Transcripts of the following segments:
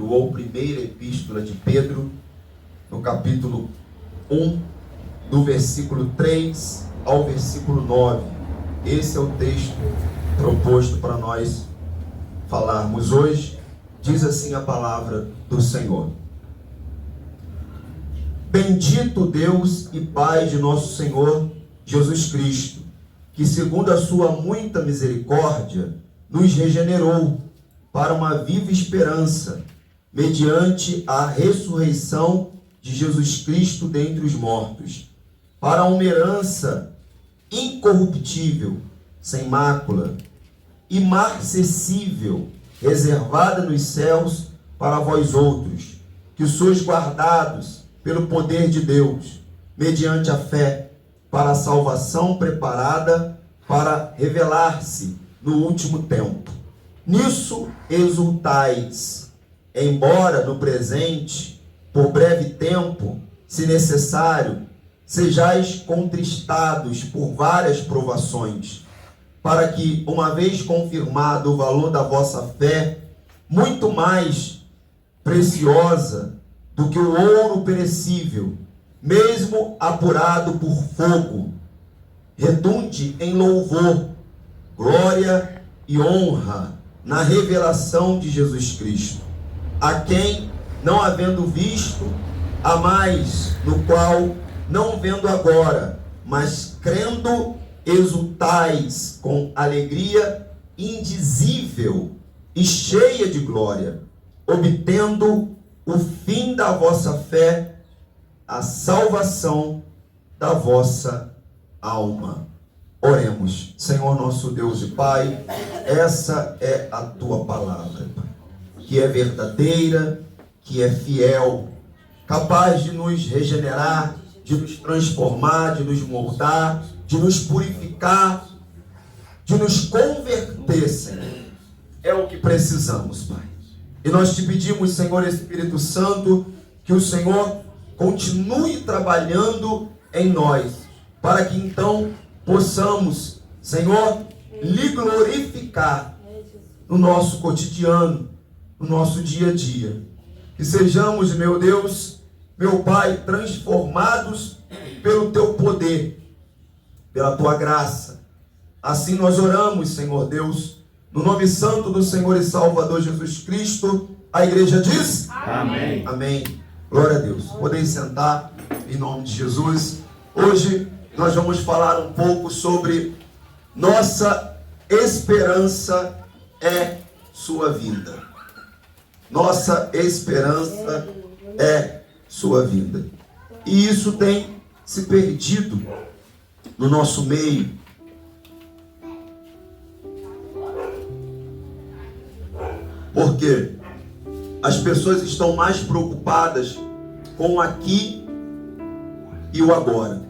ou primeira epístola de Pedro, no capítulo 1, do versículo 3 ao versículo 9. Esse é o texto proposto para nós falarmos hoje. Diz assim a palavra do Senhor: Bendito Deus e Pai de nosso Senhor Jesus Cristo, que segundo a sua muita misericórdia nos regenerou para uma viva esperança, mediante a ressurreição de Jesus Cristo dentre os mortos, para uma herança incorruptível, sem mácula, imarcessível, reservada nos céus para vós outros, que sois guardados pelo poder de Deus, mediante a fé, para a salvação preparada para revelar-se no último tempo. Nisso exultais, embora no presente, por breve tempo, se necessário, sejais contristados por várias provações, para que, uma vez confirmado o valor da vossa fé, muito mais preciosa do que o ouro perecível, mesmo apurado por fogo, redunde em louvor, glória e honra na revelação de Jesus Cristo, a quem, não havendo visto, há mais, no qual, não vendo agora, mas crendo, exultais com alegria indizível e cheia de glória, obtendo o fim da vossa fé, a salvação da vossa alma. Oremos. Senhor nosso Deus e Pai, essa é a tua palavra, que é verdadeira, que é fiel, capaz de nos regenerar, de nos transformar, de nos moldar, de nos purificar, de nos converter, Senhor. É o que precisamos, Pai. E nós te pedimos, Senhor Espírito Santo, que o Senhor continue trabalhando em nós, para que então possamos, Senhor, lhe glorificar no nosso cotidiano, no nosso dia a dia. Que sejamos, meu Deus, meu Pai, transformados pelo teu poder, pela tua graça. Assim nós oramos, Senhor Deus, no nome santo do Senhor e Salvador Jesus Cristo. A igreja diz: amém. Amém. Glória a Deus. Podem sentar em nome de Jesus. Hoje nós vamos falar um pouco sobre nossa esperança é sua vinda. Nossa esperança é sua vinda. E isso tem se perdido no nosso meio. Porque as pessoas estão mais preocupadas com o aqui e o agora.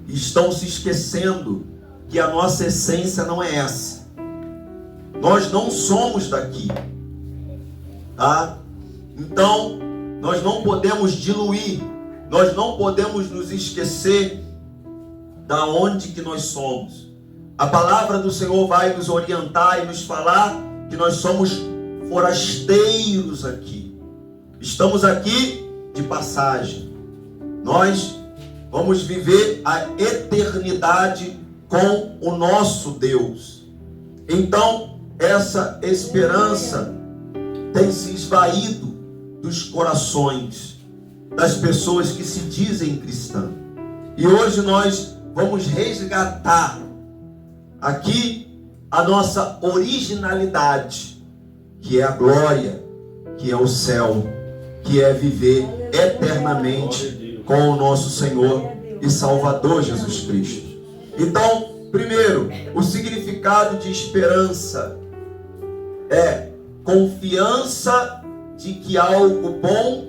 Estão se esquecendo que a nossa essência não é essa. Nós não somos daqui, tá? Então, nós não podemos diluir, nós não podemos nos esquecer da onde que nós somos. A palavra do Senhor vai nos orientar e nos falar que nós somos forasteiros aqui. Estamos aqui de passagem. Nós vamos viver a eternidade com o nosso Deus. Então, essa esperança tem se esvaído dos corações das pessoas que se dizem cristãs. E hoje nós vamos resgatar aqui a nossa originalidade, que é a glória, que é o céu, que é viver eternamente com o nosso Senhor e Salvador Jesus Cristo. Então, primeiro, o significado de esperança é confiança de que algo bom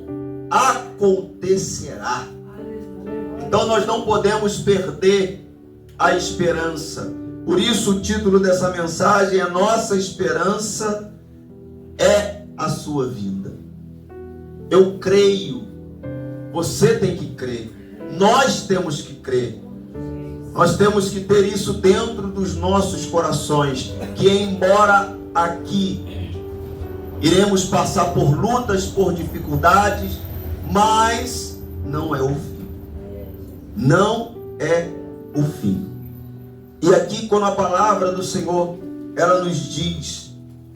acontecerá. Então nós não podemos perder a esperança. Por isso o título dessa mensagem é: Nossa esperança é a sua vinda. Eu creio, você tem que crer, nós temos que crer. Nós temos que ter isso dentro dos nossos corações, que embora aqui iremos passar por lutas, por dificuldades, mas não é o fim. Não é o fim. E aqui, quando a palavra do Senhor, ela nos diz,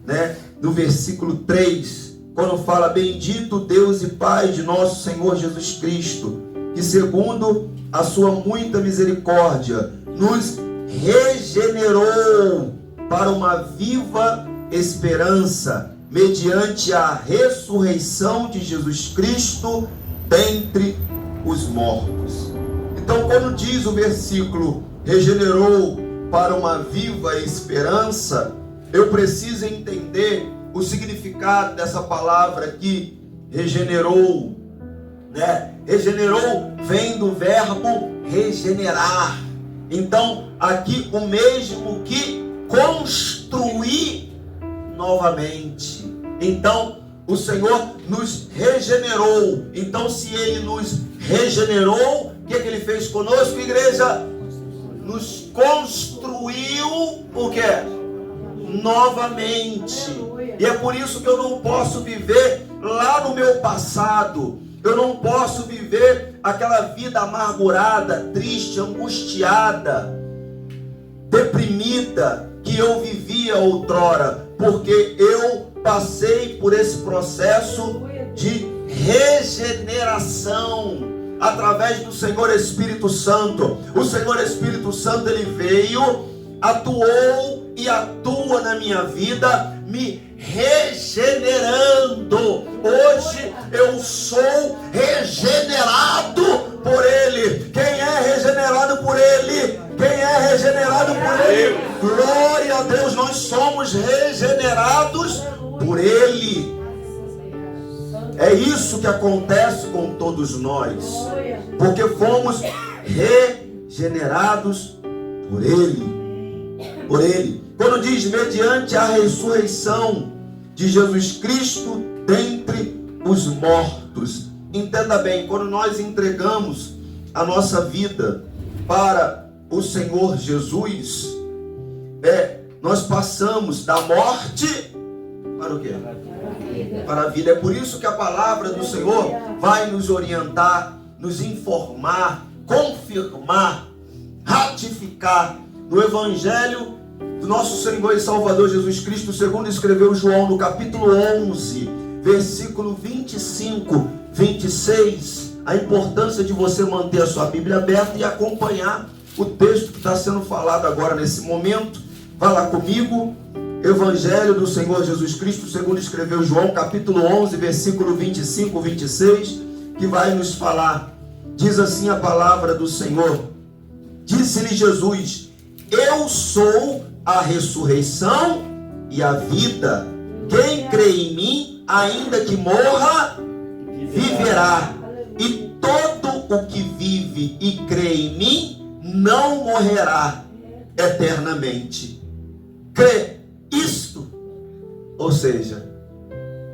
né, no versículo 3, quando fala: bendito Deus e Pai de nosso Senhor Jesus Cristo, que segundo a sua muita misericórdia, nos regenerou para uma viva esperança, mediante a ressurreição de Jesus Cristo dentre os mortos. Então, quando diz o versículo regenerou para uma viva esperança, eu preciso entender o significado dessa palavra aqui, regenerou, né? Regenerou vem do verbo regenerar. Então, aqui o mesmo que construir novamente. Então, o Senhor nos regenerou. Então, se Ele nos regenerou, o que Ele fez conosco, igreja? Nos construiu, o quê? Novamente. E é por isso que eu não posso viver lá no meu passado. Eu não posso viver aquela vida amargurada, triste, angustiada, deprimida que eu vivia outrora, porque eu passei por esse processo de regeneração através do Senhor Espírito Santo. O Senhor Espírito Santo, Ele veio, atuou e atua na minha vida, me regenerando. Hoje eu sou regenerado por Ele. Quem é regenerado por Ele? Quem é regenerado por Ele? Glória a Deus, nós somos regenerados por Ele. É isso que acontece com todos nós, porque fomos regenerados por Ele. Por Ele. Quando diz mediante a ressurreição de Jesus Cristo dentre os mortos, entenda bem, quando nós entregamos a nossa vida para o Senhor Jesus, nós passamos da morte para o quê? Para a vida. É por isso que a palavra do Senhor vai nos orientar, nos informar, confirmar, ratificar no Evangelho do nosso Senhor e Salvador Jesus Cristo, segundo escreveu João, no capítulo 11, versículo 25, 26, a importância de você manter a sua Bíblia aberta e acompanhar o texto que está sendo falado agora nesse momento. Vá lá comigo, Evangelho do Senhor Jesus Cristo, segundo escreveu João, capítulo 11, versículo 25, 26, que vai nos falar. Diz assim a palavra do Senhor: disse-lhe Jesus: eu sou a ressurreição e a vida. Quem crê em mim, ainda que morra, viverá. E todo o que vive e crê em mim não morrerá eternamente. Crê isto? Ou seja,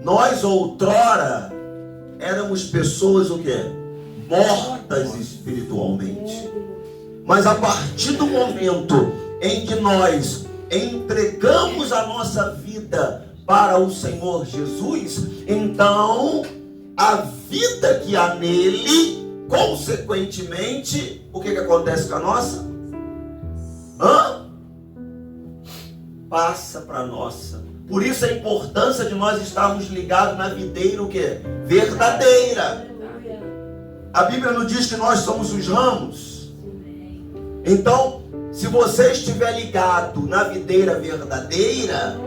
nós outrora éramos pessoas o quê? Mortas espiritualmente. Mas a partir do momento em que nós entregamos a nossa vida para o Senhor Jesus, então a vida que há nele, consequentemente, o que acontece com a nossa? Passa para a nossa. Por isso a importância de nós estarmos ligados na videira o quê? Verdadeira. A Bíblia nos diz que nós somos os ramos. Então, se você estiver ligado na videira verdadeira,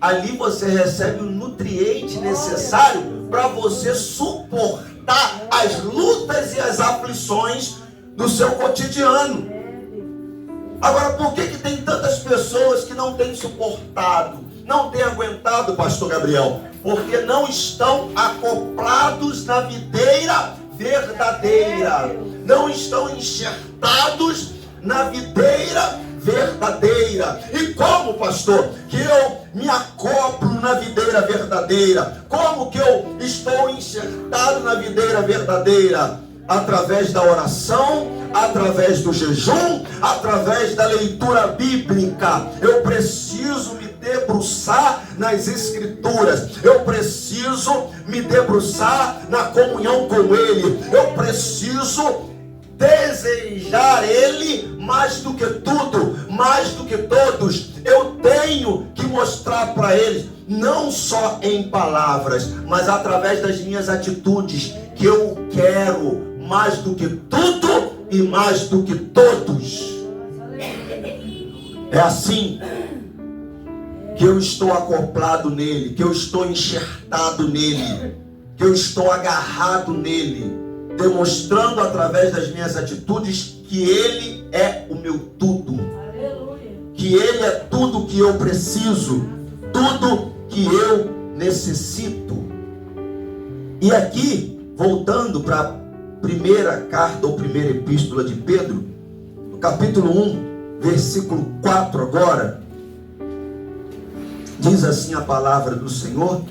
ali você recebe o nutriente necessário para você suportar as lutas e as aflições do seu cotidiano. Agora, por que tem tantas pessoas que não têm suportado, não têm aguentado, pastor Gabriel? Porque não estão acoplados na videira verdadeira, não estão enxertados na videira verdadeira. E como, pastor, que eu me acoplo na videira verdadeira? Como que eu estou enxertado na videira verdadeira? Através da oração, através do jejum, através da leitura bíblica. Eu preciso me debruçar nas Escrituras, eu preciso me debruçar na comunhão com Ele, eu preciso desejar Ele mais do que tudo, mais do que todos. Eu tenho que mostrar para eles, não só em palavras, mas através das minhas atitudes, que eu quero mais do que tudo e mais do que todos. É assim que eu estou acoplado nele, que eu estou enxertado nele, que eu estou agarrado nele, demonstrando através das minhas atitudes que Ele é o meu tudo. Aleluia. Que Ele é tudo que eu preciso, tudo que eu necessito. E aqui, voltando para a primeira carta ou primeira epístola de Pedro, no capítulo 1, versículo 4 agora, diz assim a palavra do Senhor: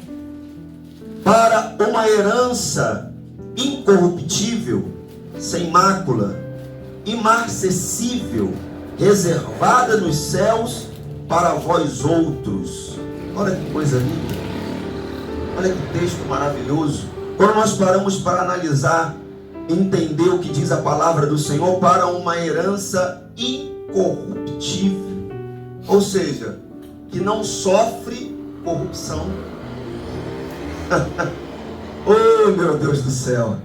para uma herança incorruptível, sem mácula, imarcessível, reservada nos céus para vós outros. Olha que coisa linda, olha que texto maravilhoso. Quando nós paramos para analisar, entender o que diz a palavra do Senhor, para uma herança incorruptível, ou seja, que não sofre corrupção. Oh, meu Deus do céu!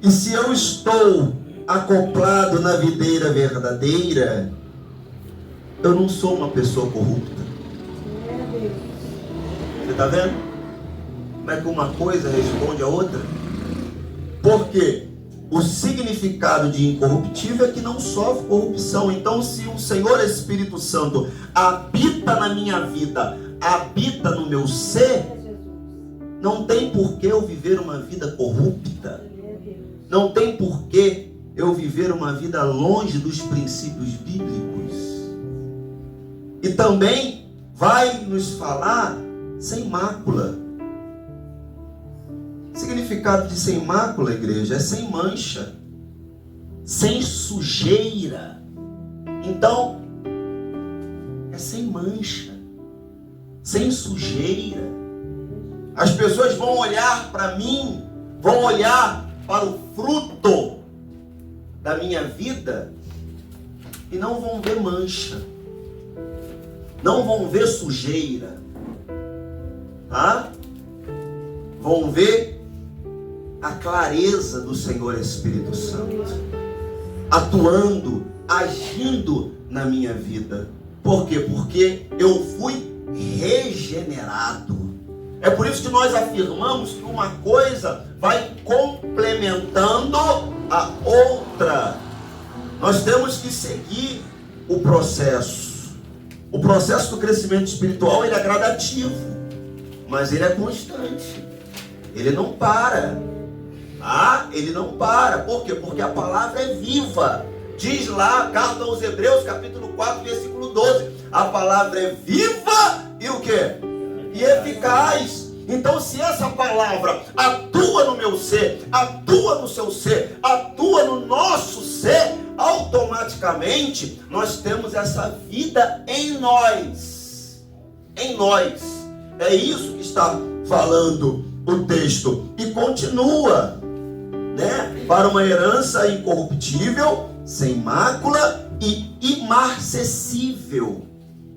E se eu estou acoplado na videira verdadeira, eu não sou uma pessoa corrupta. Você está vendo? Como é que uma coisa responde a outra? Porque o significado de incorruptível é que não sofre corrupção. Então, se o Senhor Espírito Santo habita na minha vida, habita no meu ser, não tem por que eu viver uma vida corrupta. Não tem por que eu viver uma vida longe dos princípios bíblicos. E também vai nos falar sem mácula. O significado de sem mácula, igreja, é sem mancha, sem sujeira. Então, é sem mancha, sem sujeira. As pessoas vão olhar para mim, vão olhar para o fruto da minha vida e não vão ver mancha, não vão ver sujeira, tá? Vão ver a clareza do Senhor Espírito Santo atuando, agindo na minha vida. Por quê? Porque eu fui regenerado. É por isso que nós afirmamos que uma coisa vai complementando a outra. Nós temos que seguir o processo. O processo do crescimento espiritual, ele é gradativo, mas ele é constante. Ele não para. Ele não para. Por quê? Porque a palavra é viva. Diz lá, carta aos Hebreus, capítulo 4, versículo 12. A palavra é viva e o quê? E eficaz. Então, se essa palavra atua no meu ser, atua no seu ser, atua no nosso ser, automaticamente nós temos essa vida em nós. Em nós. É isso que está falando o texto. E continua, né? Para uma herança incorruptível, sem mácula e imarcessível.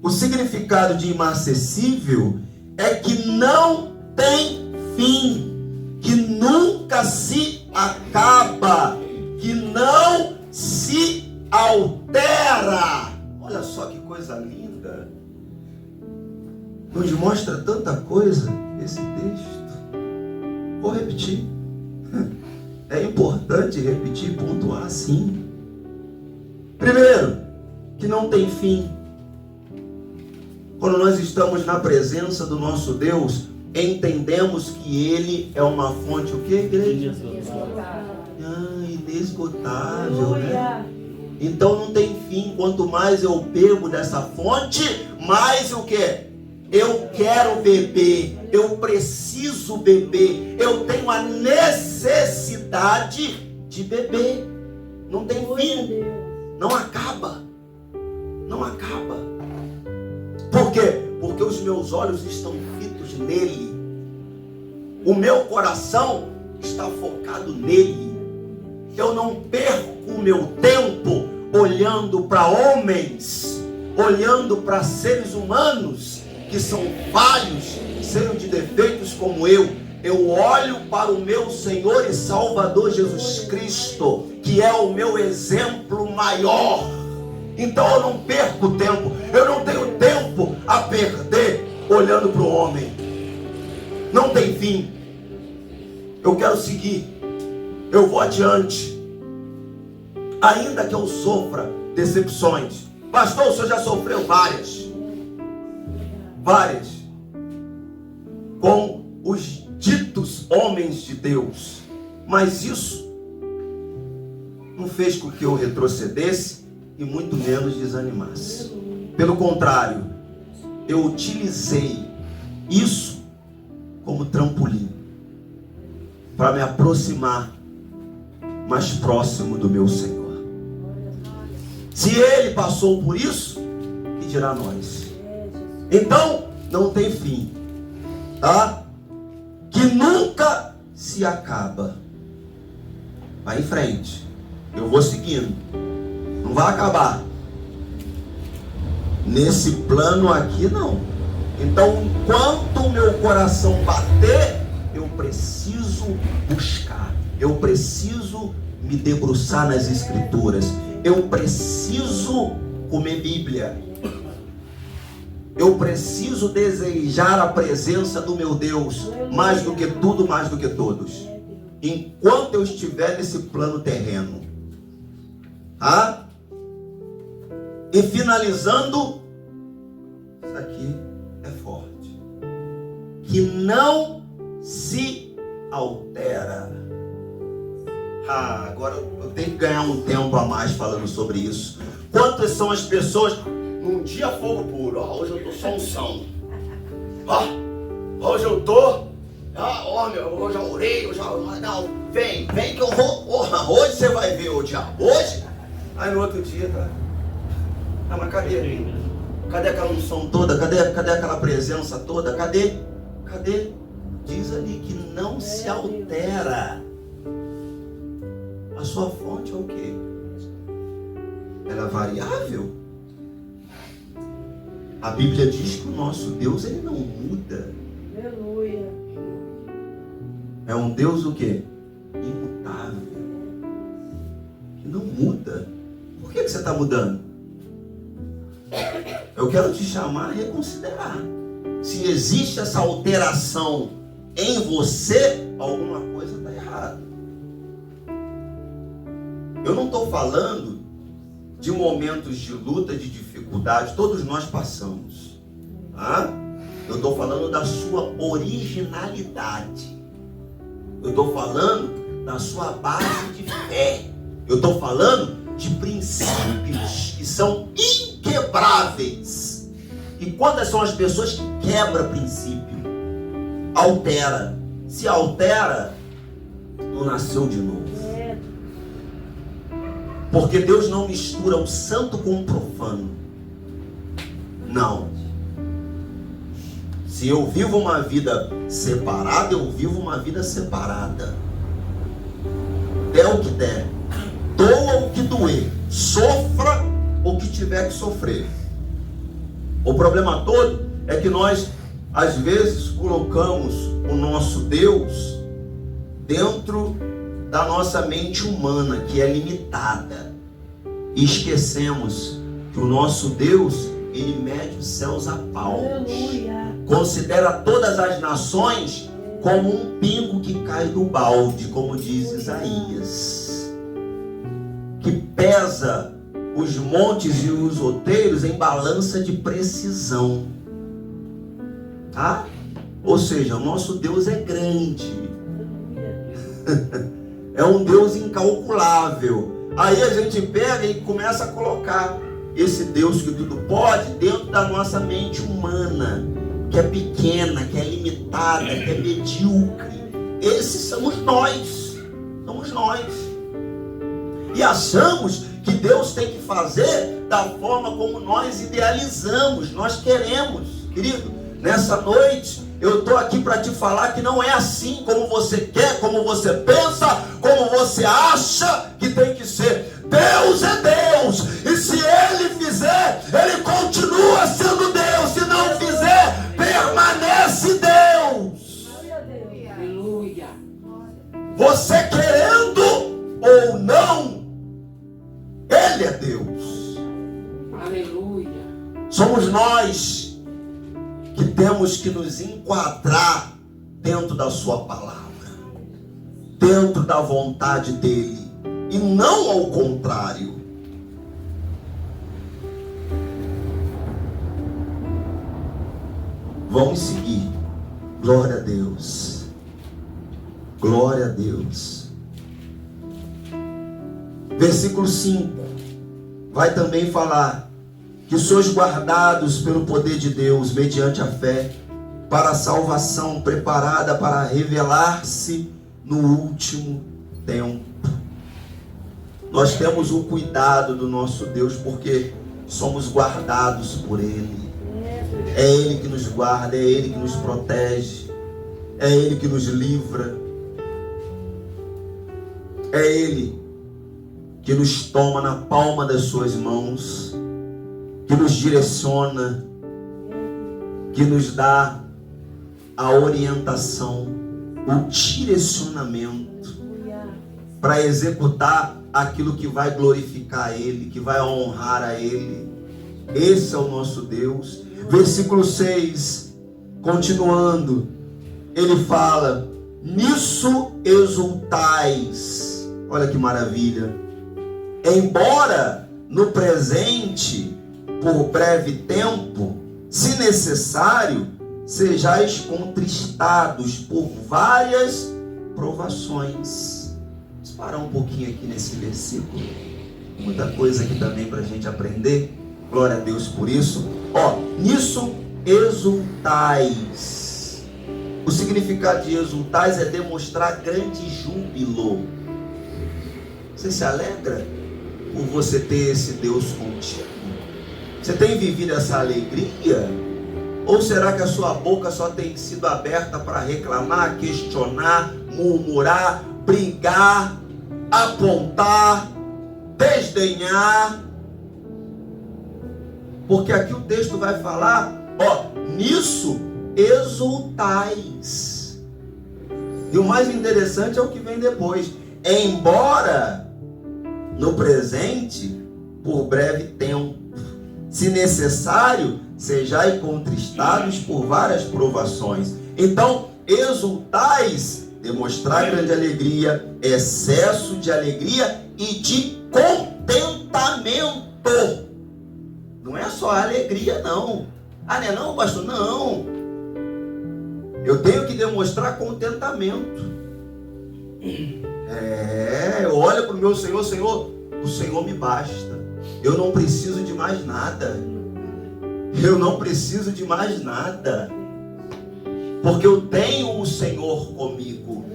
O significado de imarcessível é que não tem fim, que nunca se acaba, que não se altera. Olha só que coisa linda. Nos mostra tanta coisa esse texto. Vou repetir. É importante repetir, pontuar sim. Primeiro, que não tem fim. Quando nós estamos na presença do nosso Deus, entendemos que Ele é uma fonte, o que, igreja? Inesgotável, né? Então não tem fim. Quanto mais eu bebo dessa fonte, mais o que? Eu quero beber, eu preciso beber, eu tenho a necessidade de beber. Não tem fim, não acaba, não acaba. Por quê? Porque porque os meus olhos estão fitos nele. O meu coração está focado nele. Eu não perco o meu tempo olhando para homens, olhando para seres humanos que são falhos, cheios de defeitos como eu. Eu olho para o meu Senhor e Salvador Jesus Cristo, que é o meu exemplo maior. Então eu não perco tempo, eu não tenho tempo a perder olhando para o homem. Não tem fim. Eu quero seguir, eu vou adiante, ainda que eu sofra decepções. Pastor, o senhor já sofreu várias, com os ditos homens de Deus, mas isso não fez com que eu retrocedesse e muito menos desanimasse. Pelo contrário, eu utilizei isso como trampolim para me aproximar mais próximo do meu Senhor. Se ele passou por isso, que dirá nós? Então, não tem fim, tá? Que nunca se acaba. Vai em frente. Eu vou seguindo. Não vai acabar. Nesse plano aqui, não. Então, enquanto o meu coração bater, eu preciso buscar. Eu preciso me debruçar nas Escrituras. Eu preciso comer Bíblia. Eu preciso desejar a presença do meu Deus, mais do que tudo, mais do que todos, enquanto eu estiver nesse plano terreno. Tá? E finalizando, isso aqui é forte. Que não se altera. Agora eu tenho que ganhar um tempo a mais falando sobre isso. Quantas são as pessoas... Um dia fogo puro, hoje eu tô só unção. Hoje eu tô, eu já orei, não, vem que eu vou, hoje você vai ver o diabo, hoje. Aí no outro dia, tá? Mas cadê? Cadê aquela unção toda? Cadê aquela presença toda? Cadê? Diz ali que não se altera. A sua fonte é o quê? Ela é variável? A Bíblia diz que o nosso Deus, ele não muda. Aleluia. É um Deus o quê? Imutável. Que não muda. Por que você está mudando? Eu quero te chamar a reconsiderar. Se existe essa alteração em você, alguma coisa está errada. Eu não estou falando de momentos de luta, de dificuldade, todos nós passamos. Tá? Eu estou falando da sua originalidade. Eu estou falando da sua base de fé. Eu estou falando de princípios que são inquebráveis. E quantas são as pessoas que quebram princípio? Altera. Se altera, não nasceu de novo. Porque Deus não mistura o santo com o profano. Não. Se eu vivo uma vida separada, eu vivo uma vida separada. Der o que der. Doa o que doer. Sofra o que tiver que sofrer. O problema todo é que nós, às vezes, colocamos o nosso Deus dentro da nossa mente humana, que é limitada, e esquecemos que o nosso Deus, ele mede os céus a palmos, considera todas as nações como um pingo que cai do balde, como diz Isaías, que pesa os montes e os outeiros em balança de precisão, tá? Ou seja, o nosso Deus é grande. É um Deus incalculável. Aí a gente pega e começa a colocar esse Deus que tudo pode dentro da nossa mente humana, que é pequena, que é limitada, que é medíocre. Esses somos nós. Somos nós. E achamos que Deus tem que fazer da forma como nós idealizamos, nós queremos. Querido, Nessa noite, eu estou aqui para te falar que não é assim como você quer, como você pensa, como você acha que tem que ser. Deus é Deus, e se Ele fizer, Ele continua sendo Deus. Se não fizer, permanece Deus. Aleluia. Você querendo ou não, Ele é Deus. Aleluia. Somos nós que temos que nos enquadrar dentro da sua palavra, dentro da vontade dele, e não ao contrário. Vamos seguir. Glória a Deus. Glória a Deus. Versículo 5 vai também falar que sois guardados pelo poder de Deus mediante a fé para a salvação preparada para revelar-se no último tempo. Nós temos o cuidado do nosso Deus porque somos guardados por Ele. É Ele que nos guarda, é Ele que nos protege, é Ele que nos livra, é Ele que nos toma na palma das suas mãos, que nos direciona, que nos dá a orientação, o direcionamento para executar aquilo que vai glorificar Ele, que vai honrar a Ele. Esse é o nosso Deus. Versículo 6, continuando, ele fala: nisso exultais. Olha que maravilha. Embora no presente, por breve tempo, se necessário, sejais contristados por várias provações. Vamos parar um pouquinho aqui nesse versículo. Muita coisa aqui também para a gente aprender. Glória a Deus por isso. Nisso exultais. O significado de exultais é demonstrar grande júbilo. Você se alegra por você ter esse Deus contigo? Você tem vivido essa alegria? Ou será que a sua boca só tem sido aberta para reclamar, questionar, murmurar, brigar, apontar, desdenhar? Porque aqui o texto vai falar, nisso exultais. E o mais interessante é o que vem depois. Embora no presente, por breve tempo, se necessário, sejais contristados por várias provações. Então, exultais, demonstrar grande alegria, excesso de alegria e de contentamento. Não é só alegria, não. Não é não, pastor? Não. Eu tenho que demonstrar contentamento. Eu olho para o meu Senhor, Senhor, o Senhor me basta. Eu não preciso de mais nada. Eu não preciso de mais nada. Porque eu tenho o Senhor comigo.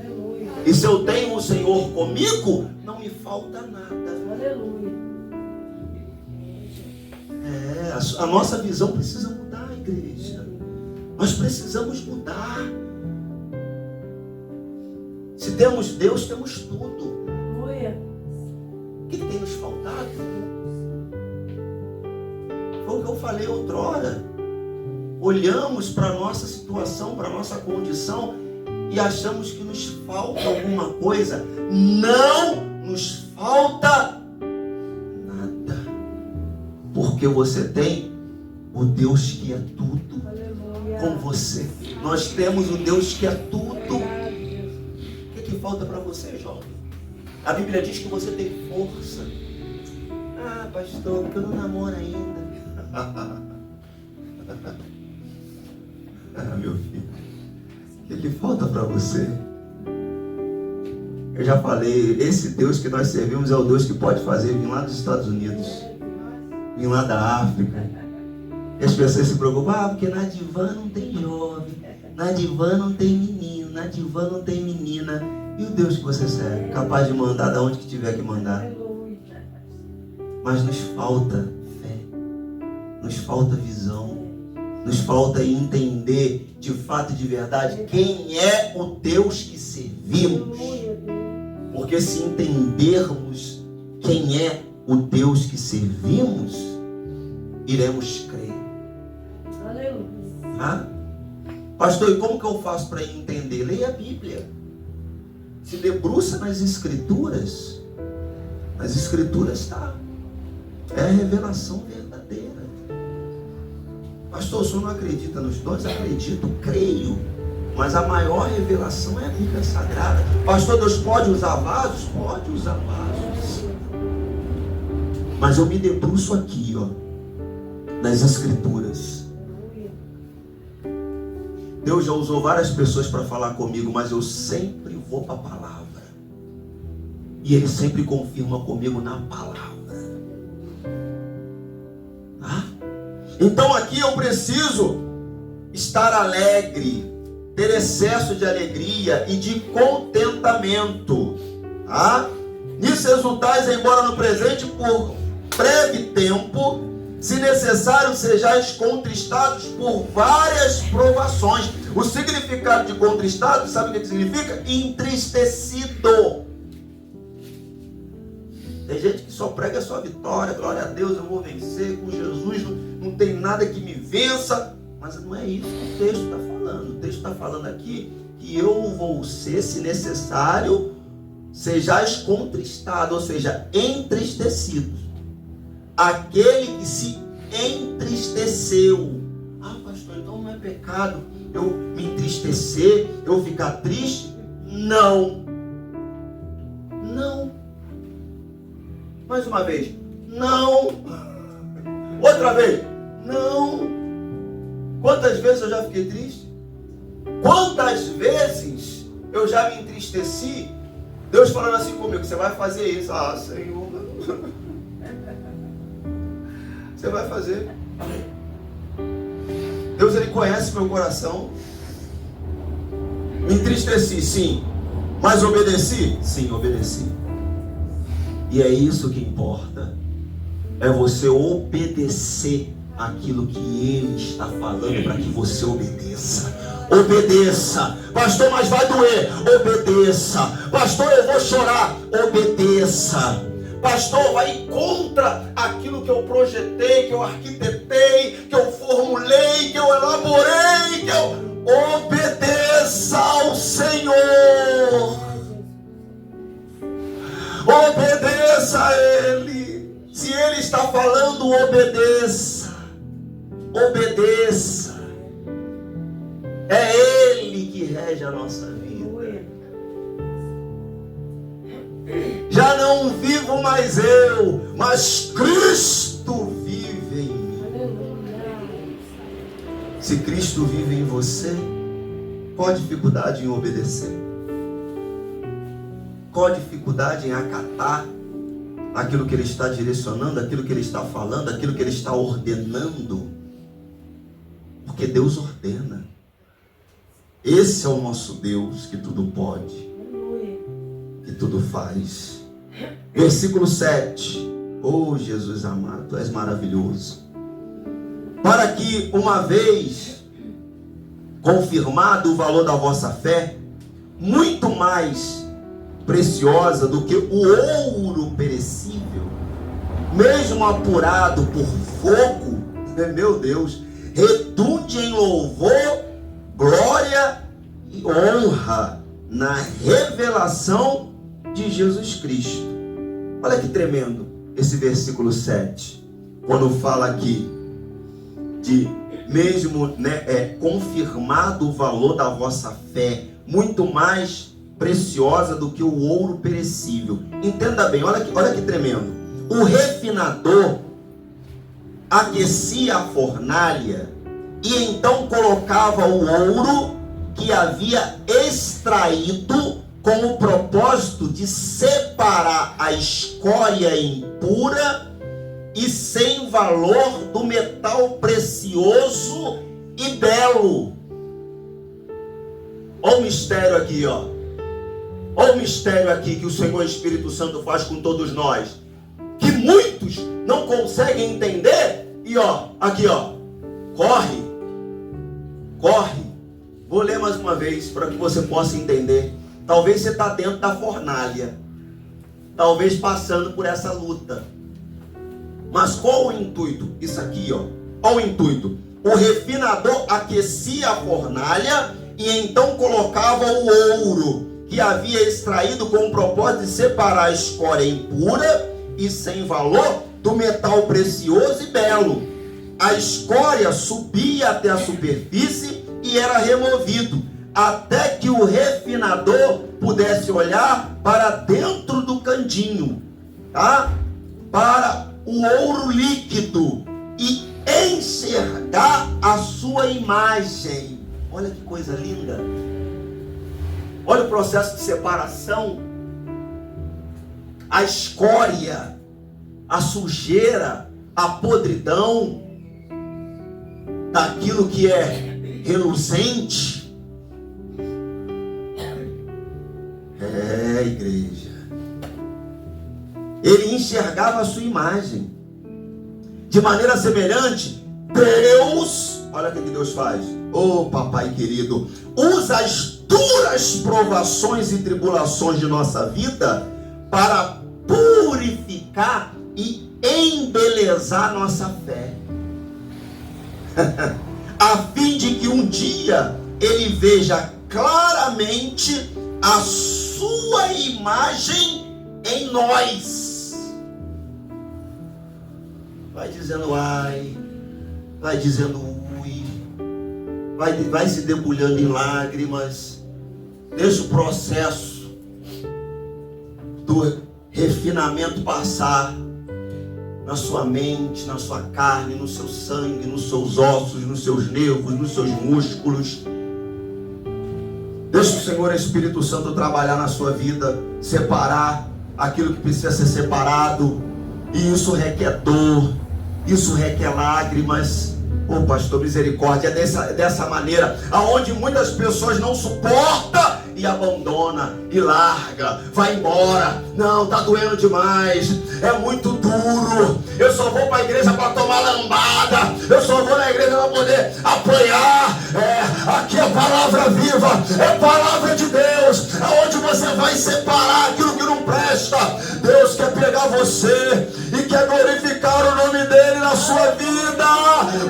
E se eu tenho o Senhor comigo, não me falta nada. Aleluia. A nossa visão precisa mudar, igreja. Nós precisamos mudar. Se temos Deus, temos tudo. O que tem nos faltado? Foi o que eu falei outrora. Olhamos para a nossa situação, para a nossa condição e achamos que nos falta alguma coisa. Não nos falta nada. Porque você tem o Deus que é tudo com você. Nós temos o Deus que é tudo. O que falta para você, jovem? A Bíblia diz que você tem força. Pastor, porque eu não namoro ainda. Meu filho, o que falta para você? Eu já falei, esse Deus que nós servimos é o Deus que pode fazer vir lá dos Estados Unidos, vir lá da África. E as pessoas se preocupam, porque na divã não tem jovem, na divã não tem menino, na divã não tem menina. E o Deus que você serve, capaz de mandar da onde que tiver que mandar. Mas nos falta fé, nos falta visão, Nos falta entender de fato e de verdade quem é o Deus que servimos. Porque se entendermos quem é o Deus que servimos, iremos crer. Ah? Pastor, e como que eu faço para entender? Leia a Bíblia. Se debruça nas Escrituras. Nas Escrituras está. É a revelação verdadeira. Pastor, o senhor não acredita nos dons? Acredito, creio. Mas a maior revelação é a Bíblia Sagrada. Pastor, Deus pode usar vasos? Pode usar vasos. Mas eu me debruço aqui, ó, nas Escrituras. Deus já usou várias pessoas para falar comigo, mas eu sempre vou para a palavra. E Ele sempre confirma comigo na palavra. Ah? Então aqui eu preciso estar alegre, ter excesso de alegria e de contentamento. Ah? Nisso exultais, embora no presente por breve tempo, se necessário sejais contristados por várias provações. O significado de contristado, sabe o que significa? Entristecido. Tem gente que só prega a sua vitória, glória a Deus, eu vou vencer com Jesus, não tem nada que me vença. Mas não é isso que o texto está falando. O texto está falando aqui que eu vou ser, se necessário, sejais contristado, ou seja, entristecidos. Aquele que se entristeceu. Ah, pastor, então não é pecado eu me entristecer, eu ficar triste? Não. Não. Mais uma vez. Não. Outra vez. Não. Quantas vezes eu já fiquei triste? Quantas vezes eu já me entristeci? Deus falando assim comigo, você vai fazer isso. Ah, Senhor. Você vai fazer. Deus, Ele conhece meu coração. Me entristeci, sim. Mas obedeci? Sim, obedeci. E é isso que importa. É você obedecer aquilo que Ele está falando para que você obedeça. Obedeça. Pastor, mas vai doer. Obedeça. Pastor, eu vou chorar. Obedeça. Pastor, vai contra aquilo que eu projetei, que eu arquitetei, que eu formulei, que eu elaborei, que eu... Obedeça ao Senhor. Obedeça a Ele. Se Ele está falando, obedeça. Obedeça. É Ele que rege a nossa vida. Já não vivo mais eu, mas Cristo vive em mim. Se Cristo vive em você, qual a dificuldade em obedecer? Qual a dificuldade em acatar aquilo que Ele está direcionando, aquilo que Ele está falando, aquilo que Ele está ordenando? Porque Deus ordena. Esse é o nosso Deus que tudo pode, que tudo faz. Versículo 7. Oh, Jesus amado, Tu és maravilhoso. Para que, uma vez confirmado o valor da vossa fé, muito mais preciosa do que o ouro perecível, mesmo apurado por fogo, meu Deus, redunde em louvor, glória e honra na revelação de Jesus Cristo. Olha que tremendo esse versículo 7, quando fala aqui de mesmo, confirmado o valor da vossa fé, muito mais preciosa do que o ouro perecível. Entenda bem, olha que tremendo. O refinador aquecia a fornalha e então colocava o ouro que havia extraído com o propósito de separar a escória impura e sem valor do metal precioso e belo. Olha o mistério aqui, ó. Olha o mistério aqui que o Senhor Espírito Santo faz com todos nós, que muitos não conseguem entender. E ó, aqui ó, corre Corre. Vou ler mais uma vez para que você possa entender. Talvez você está dentro da fornalha, talvez passando por essa luta. Mas qual o intuito? Isso aqui, ó. Qual o intuito? O refinador aquecia a fornalha e então colocava o ouro que havia extraído com o propósito de separar a escória impura e sem valor do metal precioso e belo. A escória subia até a superfície e era removido, até que o refinador pudesse olhar para dentro do cantinho, tá? Para o ouro líquido e enxergar a sua imagem. Olha que coisa linda. Olha o processo de separação. A escória, a sujeira, a podridão daquilo que é reluzente. Igreja. Ele enxergava a sua imagem. De maneira semelhante, Deus, olha o que Deus faz. Oh, papai querido, usa as duras provações e tribulações de nossa vida para purificar e embelezar nossa fé. A fim de que um dia ele veja claramente a sua imagem em nós. Vai dizendo ai, vai dizendo ui, vai se debulhando em lágrimas. Deixa o processo do refinamento passar na sua mente, na sua carne, no seu sangue, nos seus ossos, nos seus nervos, nos seus músculos. Deixa o Senhor Espírito Santo trabalhar na sua vida, separar aquilo que precisa ser separado. E isso requer dor, isso requer lágrimas. Oh, pastor, misericórdia, é dessa maneira, aonde muitas pessoas não suportam e abandona, e larga, vai embora. Não, tá doendo demais, é muito duro. Eu só vou para a igreja para tomar lambada, eu só vou na igreja para poder apanhar. Aqui é palavra viva, é palavra de Deus, aonde você vai separar aquilo que não presta. Deus quer pegar você e quer glorificar o nome dele na sua vida.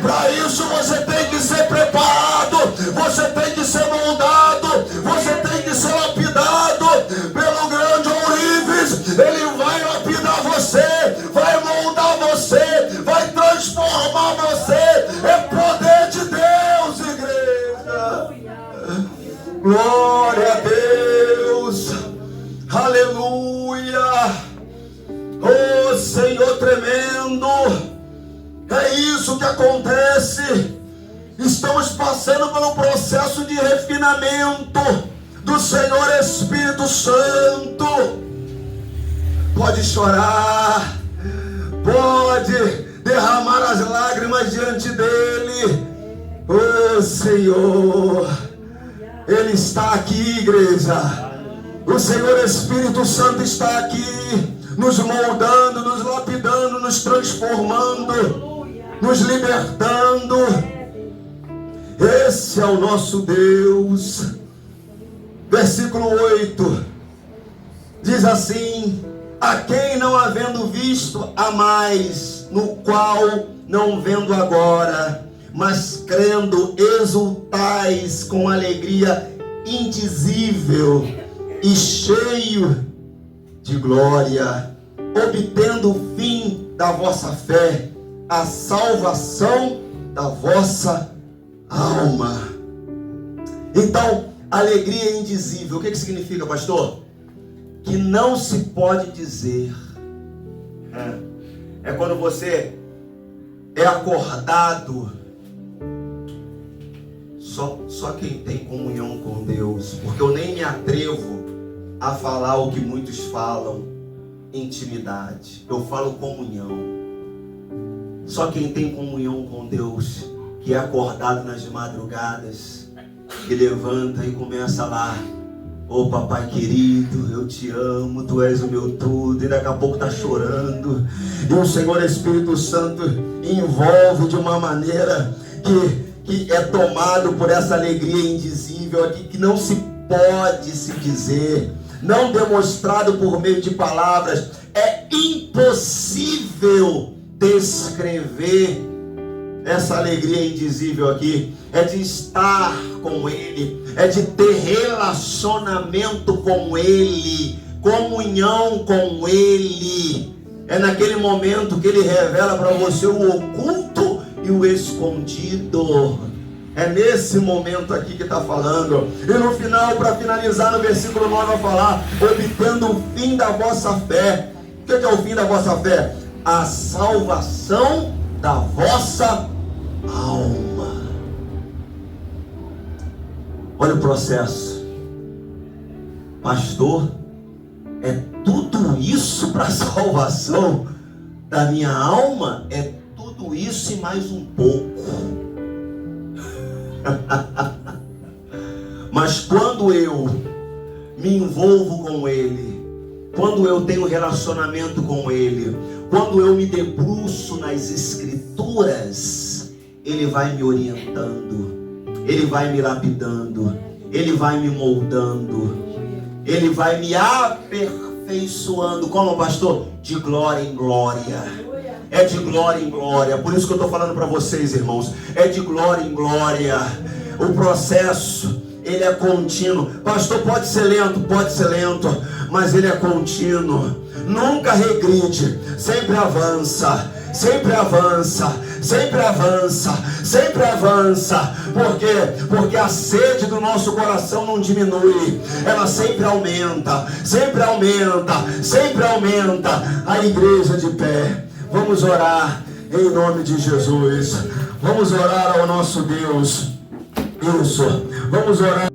Para isso você tem que ser preparado, você tem que ser moldado, você tem que ser lapidado pelo grande ourives. Ele vai lapidar você, vai moldar você, vai transformar você. É poder de Deus, igreja. Glória a Deus, aleluia. Oh, Senhor tremendo, é isso que acontece. Estamos passando pelo processo de refinamento do Senhor Espírito Santo. Pode chorar, pode derramar as lágrimas diante dele. Oh, Senhor, ele está aqui, igreja. O Senhor Espírito Santo está aqui, nos moldando, nos lapidando, nos transformando, nos libertando. Esse é o nosso Deus. Versículo 8 diz assim: a quem não havendo visto há mais, no qual não vendo agora, mas crendo exultais com alegria indizível e cheio de glória, obtendo o fim da vossa fé, a salvação da vossa alma. Então, alegria indizível, o que significa, pastor? Que não se pode dizer. É quando você é acordado. Só quem tem comunhão com Deus, porque eu nem me atrevo a falar o que muitos falam, intimidade. Eu falo comunhão. Só quem tem comunhão com Deus, que é acordado nas madrugadas, que levanta e começa lá: ô papai querido, eu te amo, tu és o meu tudo. E daqui a pouco está chorando, e o Senhor Espírito Santo envolve de uma maneira que é tomado por essa alegria indizível aqui, que não se pode se dizer, não demonstrado por meio de palavras. É impossível descrever essa alegria indizível aqui. É de estar com Ele, é de ter relacionamento com Ele, comunhão com Ele. É naquele momento que Ele revela para você o oculto e o escondido. É nesse momento aqui que está falando. E no final, para finalizar, no versículo 9 vai falar: obtendo o fim da vossa fé. O que é o fim da vossa fé? A salvação da vossa alma. Olha o processo. Pastor, é tudo isso para a salvação da minha alma? É tudo isso e mais um pouco. Mas quando eu me envolvo com Ele, quando eu tenho relacionamento com Ele, quando eu me debruço nas Escrituras, Ele vai me orientando, Ele vai me lapidando, Ele vai me moldando, Ele vai me aperfeiçoando. Como, pastor? De glória em glória. É de glória em glória. Por isso que eu estou falando para vocês, irmãos. É de glória em glória. O processo, ele é contínuo. Pastor, pode ser lento, mas ele é contínuo. Nunca regride, sempre avança. Sempre avança, sempre avança, sempre avança. Por quê? Porque a sede do nosso coração não diminui, ela sempre aumenta, sempre aumenta, sempre aumenta. A igreja de pé, vamos orar em nome de Jesus. Vamos orar ao nosso Deus. Isso, vamos orar.